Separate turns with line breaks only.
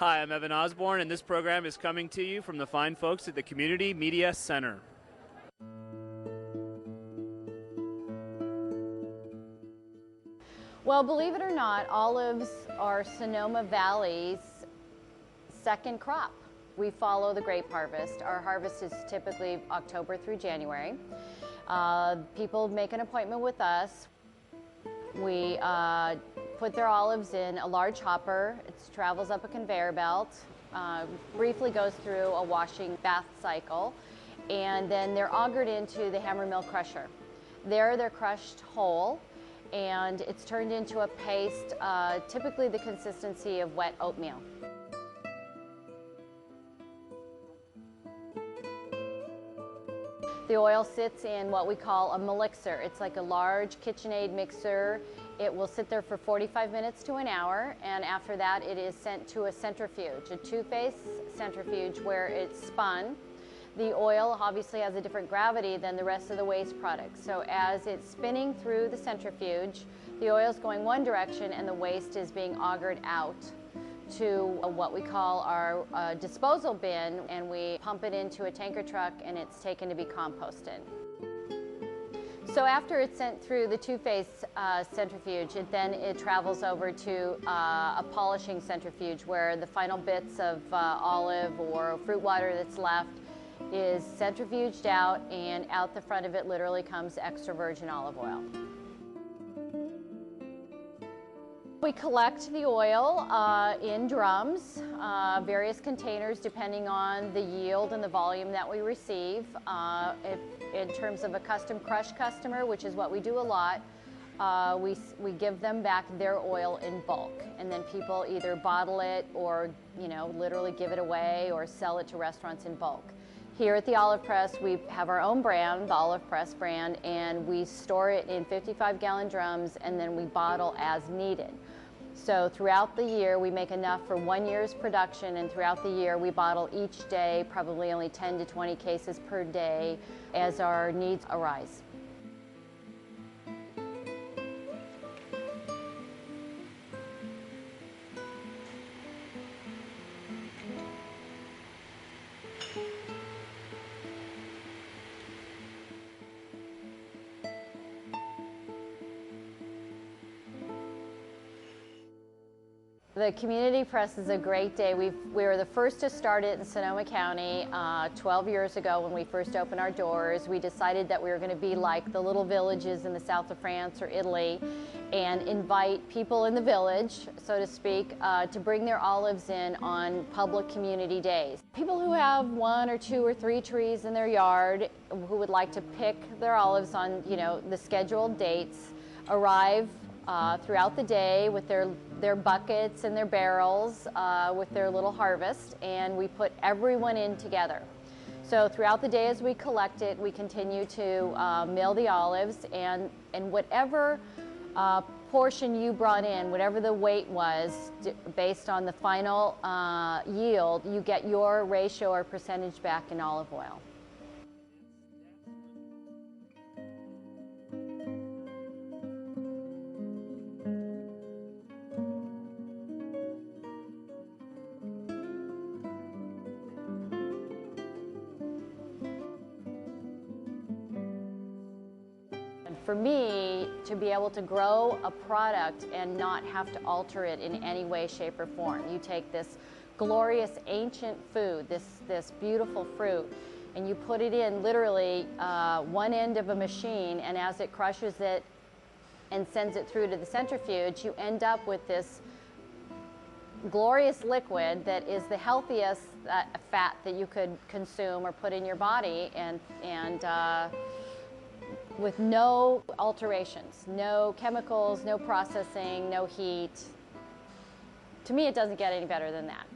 Hi, I'm Evan Osborne, and this program is coming to you from the fine folks at the Community Media Center.
Well, believe it or not, olives are Sonoma Valley's second crop. We follow the grape harvest. Our harvest is typically October through January. People make an appointment with us. We put their olives in a large hopper. It travels up a conveyor belt, briefly goes through a washing bath cycle, and then they're augured into the hammer mill crusher. There they're crushed whole, and it's turned into a paste, typically the consistency of wet oatmeal. The oil sits in what we call a mixer. It's like a large KitchenAid mixer. It will sit there for 45 minutes to an hour, and after that it is sent to a centrifuge, a two-phase centrifuge where it's spun. The oil obviously has a different gravity than the rest of the waste products. So as it's spinning through the centrifuge, the oil is going one direction and the waste is being augured out to what we call our disposal bin, and we pump it into a tanker truck and it's taken to be composted. So after it's sent through the two-phase centrifuge, it travels over to a polishing centrifuge where the final bits of olive or fruit water that's left is centrifuged out, and out the front of it literally comes extra virgin olive oil. We collect the oil in drums, various containers depending on the yield and the volume that we receive. In terms of a custom crush customer, which is what we do a lot, we give them back their oil in bulk, and then people either bottle it or literally give it away or sell it to restaurants in bulk. Here at the Olive Press, we have our own brand, the Olive Press brand, and we store it in 55-gallon drums, and then we bottle as needed. So throughout the year, we make enough for 1 year's production, and throughout the year, we bottle each day, probably only 10 to 20 cases per day as our needs arise. The Community Press is a great day. We were the first to start it in Sonoma County 12 years ago when we first opened our doors. We decided that we were going to be like the little villages in the south of France or Italy and invite people in the village, so to speak, to bring their olives in on public community days. People who have 1 or 2 or 3 trees in their yard who would like to pick their olives on the scheduled dates arrive throughout the day with their buckets and their barrels with their little harvest, and we put everyone in together. So throughout the day as we collect it, we continue to mill the olives, and whatever portion you brought in, whatever the weight was, based on the final yield, you get your ratio or percentage back in olive oil. For me, to be able to grow a product and not have to alter it in any way, shape, or form. You take this glorious ancient food, this beautiful fruit, and you put it in literally one end of a machine, and as it crushes it and sends it through to the centrifuge, you end up with this glorious liquid that is the healthiest fat that you could consume or put in your body, and with no alterations, no chemicals, no processing, no heat. To me, it doesn't get any better than that.